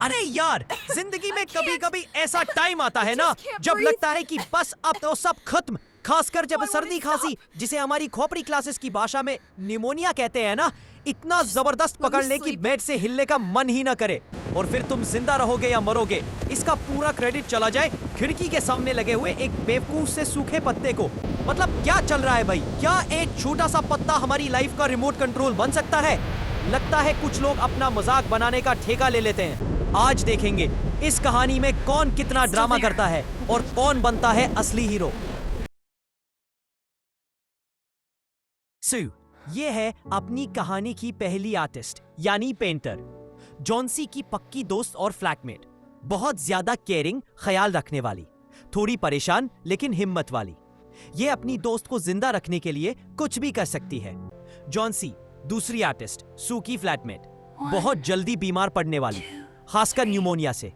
अरे यार, जिंदगी में कभी कभी ऐसा टाइम आता है ना जब लगता है कि बस अब तो सब खत्म। खासकर जब सर्दी खांसी, जिसे हमारी खोपड़ी क्लासेस की भाषा में निमोनिया कहते हैं ना, इतना जबरदस्त पकड़ ले कि बेड से हिलने का मन ही ना करे। और फिर तुम जिंदा रहोगे या मरोगे, इसका पूरा क्रेडिट चला जाए खिड़की के सामने लगे हुए एक बेवकूफ से सूखे पत्ते को। मतलब क्या चल रहा है भाई? क्या एक छोटा सा पत्ता हमारी लाइफ का रिमोट कंट्रोल बन सकता है? लगता है कुछ लोग अपना मजाक बनाने का ठेका ले लेते हैं। आज देखेंगे इस कहानी में कौन कितना ड्रामा करता है और कौन बनता है असली हीरो। सू, ये है अपनी कहानी की पहली आर्टिस्ट, यानी पेंटर। जॉन्सी की पक्की दोस्त और फ्लैटमेट, बहुत ज्यादा केयरिंग, ख्याल रखने वाली, थोड़ी परेशान लेकिन हिम्मत वाली। ये अपनी दोस्त को जिंदा रखने के लिए कुछ भी कर सकती है। जॉन्सी दूसरी आर्टिस्ट, सू की फ्लैटमेट, बहुत जल्दी बीमार पड़ने वाली, खासकर न्यूमोनिया से,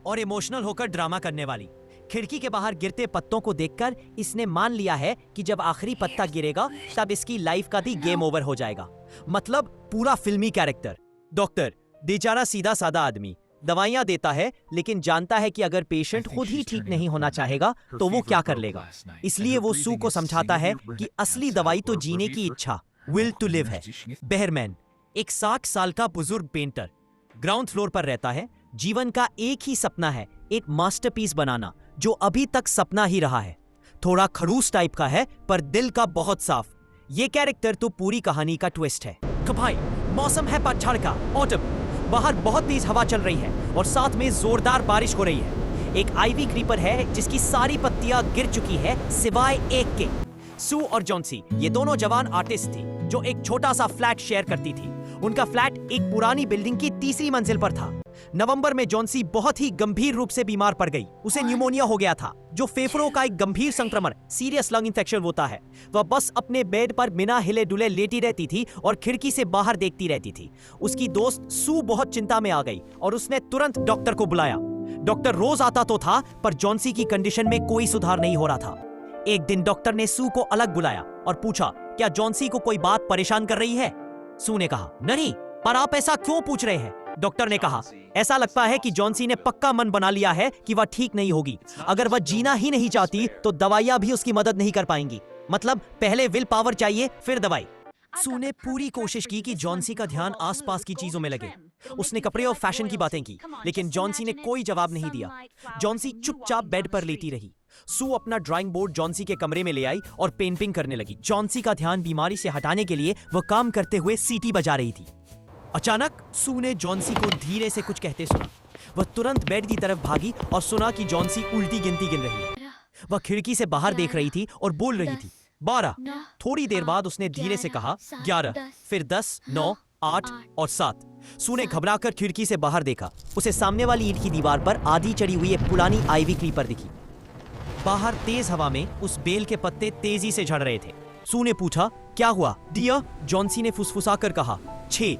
और इमोशनल होकर ड्रामा करने वाली। खिड़की के बाहर गिरते पत्तों को देखकर इसने मान लिया है कि जब आखिरी पत्ता गिरेगा तब इसकी लाइफ का भी गेम ओवर हो जाएगा। मतलब पूरा फिल्मी कैरेक्टर। डॉक्टर बेचारा सीधा साधा आदमी, दवाइयां देता है लेकिन जानता है कि अगर पेशेंट खुद ही ठीक नहीं होना चाहेगा तो वो क्या कर लेगा। इसलिए वो सू को समझाता है कि असली दवाई तो जीने की इच्छा, विल टू लिव है। बेहरमैन एक 60 साल का बुजुर्ग पेंटर, ग्राउंड फ्लोर पर रहता है। जीवन का एक ही सपना है, एक मास्टरपीस बनाना, जो अभी तक सपना ही रहा है। थोड़ा खड़ूस टाइप का है पर दिल का बहुत साफ। ये कैरेक्टर तो पूरी कहानी का ट्विस्ट है। तो भाई, मौसम है पतझड़ का, ऑटम। बाहर बहुत तेज हवा चल रही है और साथ में जोरदार बारिश हो रही है। एक आइवी क्रीपर है जिसकी सारी पत्तियां गिर चुकी है सिवाय एक के। सू और जॉन्सी ये दोनों जवान आर्टिस्ट थी जो एक छोटा सा फ्लैट शेयर करती थी। उनका फ्लैट एक पुरानी बिल्डिंग की तीसरी मंजिल पर था। नवंबर में जॉन्सी बहुत ही गंभीर रूप से बीमार पड़ गई। उसे न्यूमोनिया हो गया था, जो फेफड़ों का एक गंभीर संक्रमण, सीरियस लंग इन्फेक्शन होता है। वह बस अपने बेड पर बिना हिले डुले लेटी रहती थी और खिड़की से बाहर देखती रहती थी। उसकी दोस्त सू बहुत चिंता में आ गई और उसने तुरंत डॉक्टर को बुलाया। डॉक्टर रोज आता तो था पर जॉन्सी की कंडीशन में कोई सुधार नहीं हो रहा था। एक दिन डॉक्टर ने सू को अलग बुलाया और पूछा, क्या जॉन्सी को कोई बात परेशान कर रही है? सू ने कहा, नहीं, पर आप ऐसा क्यों पूछ रहे हैं? डॉक्टर ने कहा, ऐसा लगता है कि जॉन्सी ने पक्का मन बना लिया है कि वह ठीक नहीं होगी। अगर वह जीना ही नहीं चाहती तो दवाइयां भी उसकी मदद नहीं कर पाएंगी। मतलब पहले विल पावर चाहिए, फिर दवाई। सू ने पूरी कोशिश की कि जॉन्सी का ध्यान आसपास की चीजों में लगे। उसने कपड़े और फैशन की बातें की, लेकिन जॉन्सी ने कोई जवाब नहीं दिया। जॉन्सी चुपचाप बेड पर लेटी रही। सू अपना ड्राइंग बोर्ड जॉन्सी के कमरे में ले आई और पेंटिंग करने लगी। जॉन्सी का ध्यान बीमारी से हटाने के लिए वह काम करते हुए सीटी बजा रही थी। अचानक सू ने जॉन्सी को धीरे से कुछ कहते सुना। वह तुरंत बेड की तरफ भागी और सुना कि जॉन्सी उल्टी गिनती गिन रही है। वह खिड़की से बाहर देख रही थी और बोल रही थी, 12। थोड़ी देर बाद उसने धीरे से कहा, 11, फिर 10, 9, 8 और 7। सू ने घबराकर खिड़की से बाहर देखा। उसे सामने वाली ईंट की दीवार पर आधी चढ़ी हुई एक पुरानी आइवी क्रीपर दिखी। बाहर तेज हवा में उस बेल के पत्ते तेजी से झड़ रहे थे। सू ने पूछा, क्या हुआ डियर? जॉन्सी ने फुसफुसाकर कहा, 6।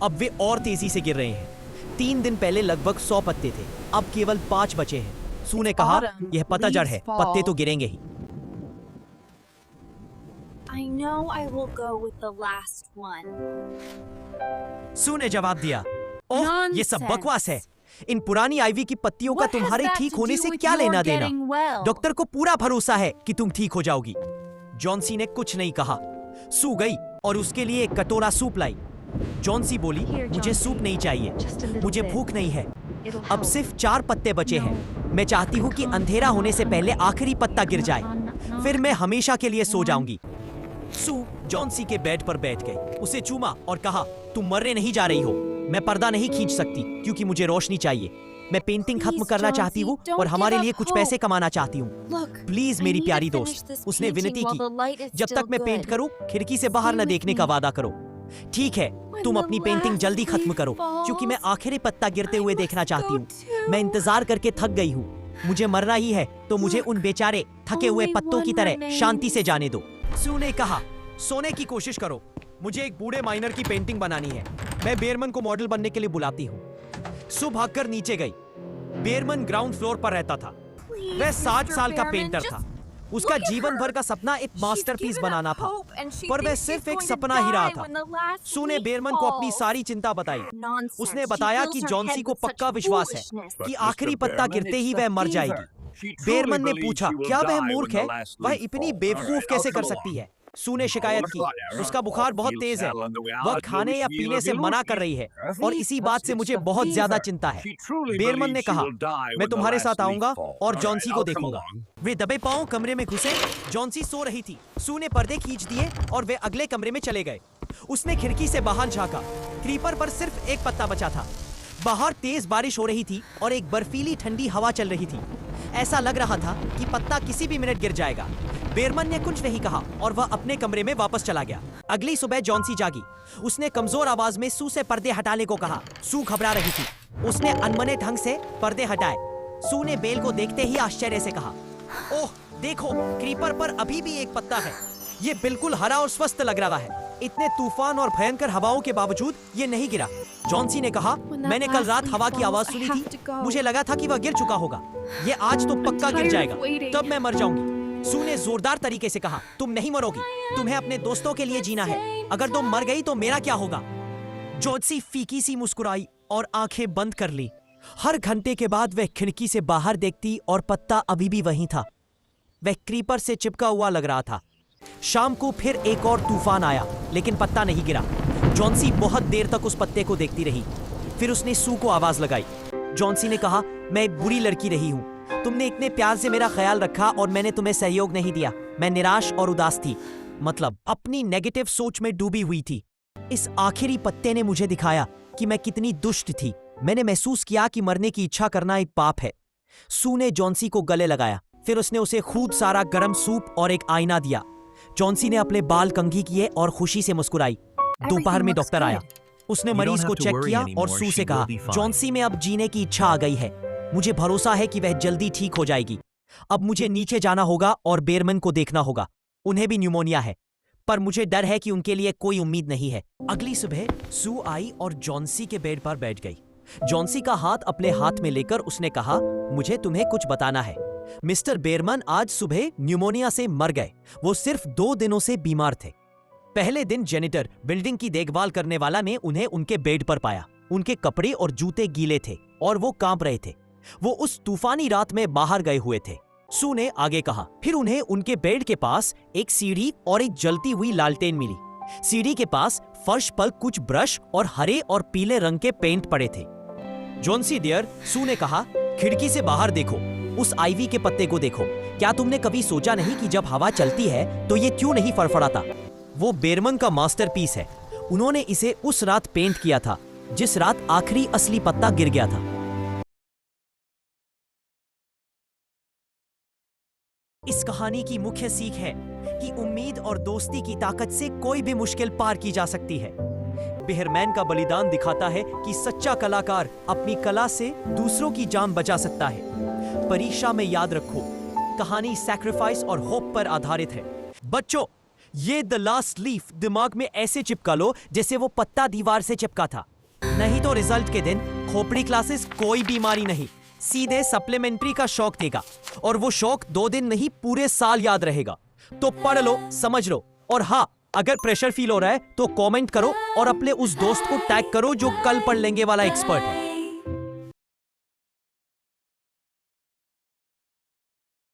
अब वे और तेजी से गिर रहे हैं। 3 दिन पहले लगभग 100 पत्ते थे, अब केवल 5 बचे हैं। सू ने कहा, यह पतझड़ है, पत्ते तो गिरेंगे ही। I know I will go with the last one. सू ने जवाब दिया, ओह, ये सब बकवास है। इन पुरानी आइवी की पत्तियों का तुम्हारे ठीक होने से क्या लेना देना? डॉक्टर को पूरा भरोसा है कि तुम ठीक हो जाओगी। जॉन्सी ने कुछ नहीं कहा। सू गई और उसके लिए एक कटोरा सूप लाई। जॉन्सी बोली, मुझे सूप नहीं चाहिए, मुझे भूख नहीं है। अब सिर्फ 4 पत्ते बचे हैं। मैं चाहती हूँ कि अंधेरा होने से पहले आखिरी पत्ता गिर जाए, फिर मैं हमेशा के लिए सो जाऊंगी। सू जॉन्सी के बेड पर बैठ गई, उसे चूमा और कहा, तुम मरने नहीं जा रही हो। मैं पर्दा नहीं खींच सकती क्योंकि मुझे रोशनी चाहिए। मैं पेंटिंग खत्म करना चाहती हूँ और हमारे लिए कुछ पैसे कमाना चाहती हूँ। प्लीज मेरी प्यारी दोस्त, उसने विनती की, जब तक मैं पेंट करूँ खिड़की से बाहर न देखने का वादा करो। ठीक है, तुम अपनी पेंटिंग जल्दी खत्म करो क्योंकि मैं आखिरी पत्ता गिरते हुए देखना चाहती हूँ। मैं इंतजार करके थक गई हूँ। मुझे मरना ही है तो मुझे उन बेचारे थके हुए पत्तों की तरह शांति से जाने दो। सू ने कहा, सोने की कोशिश करो, मुझे एक बूढ़े माइनर की पेंटिंग बनानी है। मैं बेयरमैन को मॉडल बनने के लिए बुलाती हूँ। सू भागकर नीचे गई। बेयरमैन ग्राउंड फ्लोर पर रहता था। वह 60 साल का पेंटर था। उसका Look at जीवन her. भर का सपना एक She's मास्टरपीस given बनाना up था, hope and she पर वह thinks she's सिर्फ एक going to सपना ही रहा die था। when the last सू ने leaf बेरमन को अपनी falls. सारी चिंता बताई। Nonsense. उसने She बताया fills कि her जॉन्सी head को with such पक्का विश्वास है foolishness. कि But आखिरी Mr. पत्ता Behrman, गिरते ही it's वह the मर fever. जाएगी। She truly बेरमन ने believes पूछा, she will क्या वह die मूर्ख when है? the last वह leaf इतनी falls. बेवकूफ All right, कैसे I'll कर come सकती along. है? सू ने शिकायत की, उसका बुखार बहुत तेज है, वह खाने या पीने से मना कर रही है और इसी बात से मुझे बहुत ज्यादा चिंता है। बेरमन ने कहा, मैं तुम्हारे साथ आऊंगा और जॉन्सी को देखूंगा। वे दबे पांव कमरे में घुसे। जॉन्सी सो रही थी। सू ने पर्दे खींच दिए और वे अगले कमरे में चले गए। उसने खिड़की से बाहर झांका। क्रीपर पर सिर्फ एक पत्ता बचा था। बाहर तेज बारिश हो रही थी और एक बर्फीली ठंडी हवा चल रही थी। ऐसा लग रहा था कि पत्ता किसी भी मिनट गिर जाएगा। बेरमन ने कुछ नहीं कहा और वह अपने कमरे में वापस चला गया। अगली सुबह जॉन्सी जागी। उसने कमजोर आवाज में सू से पर्दे हटाने को कहा। सू घबरा रही थी। उसने अनमने ढंग से पर्दे हटाए। सू ने बेल को देखते ही आश्चर्य से कहा, ओह देखो, क्रीपर पर अभी भी एक पत्ता है। ये बिल्कुल हरा और स्वस्थ लग रहा है। इतने तूफान और भयंकर हवाओं के बावजूद ये नहीं गिरा। जॉन्सी ने कहा, मैंने कल रात हवा की आवाज सुनी थी। मुझे लगा था कि वह गिर चुका होगा। ये आज तो पक्का गिर जाएगा, तब मैं मर जाऊंगी। सू ने जोरदार तरीके से कहा, तुम नहीं मरोगी। तुम्हें अपने दोस्तों के लिए जीना है। अगर तुम मर गई तो मेरा क्या होगा? जॉन्सी फीकी सी मुस्कुराई और आंखें बंद कर ली। हर घंटे के बाद वह खिड़की से बाहर देखती और पत्ता अभी भी वहीं था। वह क्रीपर से चिपका हुआ लग रहा था। शाम को फिर एक और तूफान आया, लेकिन पत्ता नहीं गिरा। जॉन्सी बहुत देर तक उस पत्ते को देखती रही। फिर उसने सू को आवाज लगाई। जॉन्सी ने कहा, मैं एक बुरी लड़की रही हूँ। तुमने इतने प्यार से मेरा ख्याल रखा और मैंने तुम्हें सहयोग नहीं दिया। मैं निराश और उदास थी, मतलब अपनी नेगेटिव सोच में डूबी हुई थी। इस आखिरी पत्ते ने मुझे दिखाया कि मैं कितनी दुष्ट थी। मैंने महसूस किया कि मरने की इच्छा करना एक पाप है। सू ने जॉन्सी को गले लगाया। फिर उसने उसे खूब सारा गर्म सूप और एक आईना दिया। जॉन्सी ने अपने बाल कंघी किए और खुशी से मुस्कुराई। दोपहर में डॉक्टर आया। उसने मरीज को चेक किया और सू से कहा, जॉन्सी में अब जीने की इच्छा आ गई है। मुझे भरोसा है कि वह जल्दी ठीक हो जाएगी। अब मुझे नीचे जाना होगा और बेरमन को देखना होगा। उन्हें भी न्यूमोनिया है, पर मुझे डर है कि उनके लिए कोई उम्मीद नहीं है। अगली सुबह सू आई और जॉन्सी के बेड पर बैठ गई। जॉन्सी का हाथ अपने हाथ में लेकर उसने कहा, मुझे तुम्हें कुछ बताना है। मिस्टर बेरमन आज सुबह न्यूमोनिया से मर गए। वो सिर्फ 2 दिनों से बीमार थे। पहले दिन जेनिटर, बिल्डिंग की देखभाल करने वाला, ने उन्हें उनके बेड पर पाया। उनके कपड़े और जूते गीले थे और वो कांप रहे थे। वो उस तूफानी रात में बाहर गए हुए थे। सू ने आगे कहा, फिर उन्हें उनके बेड के पास एक सीढ़ी और एक जलती हुई लालटेन मिली। सीढ़ी के पास फर्श पर कुछ ब्रश और हरे और पीले रंग के पेंट पड़े थे। जॉन्सी डियर, सू ने कहा, खिड़की से बाहर देखो, उस आइवी के पत्ते को देखो। क्या तुमने कभी सोचा नहीं कि जब हवा चलती है तो ये क्यों नहीं फड़फड़ाता? वो बेरमन का मास्टरपीस है। उन्होंने इसे उस रात पेंट किया था जिस रात आखिरी असली पत्ता गिर गया था। इस कहानी की मुख्य सीख है कि उम्मीद और दोस्ती की ताकत से कोई भी मुश्किल पार की जा सकती है। बेहरमैन का बलिदान दिखाता है कि सच्चा कलाकार अपनी कला से दूसरों की जान बचा सकता है। परीक्षा में याद रखो, कहानी सैक्रिफाइस और होप पर आधारित है। बच्चों, ये द लास्ट लीफ दिमाग में ऐसे चिपका लो जैसे वो पत्ता दीवार से चिपका था। नहीं तो रिजल्ट के दिन खोपड़ी क्लासेस कोई बीमारी नहीं, सीधे सप्लीमेंट्री का शौक देगा और वो शौक 2 दिन नहीं पूरे साल याद रहेगा। तो पढ़ लो, समझ लो, और हाँ, अगर प्रेशर फील हो रहा है तो कमेंट करो और अपने उस दोस्त को टैग करो जो कल पढ़ लेंगे वाला एक्सपर्ट है।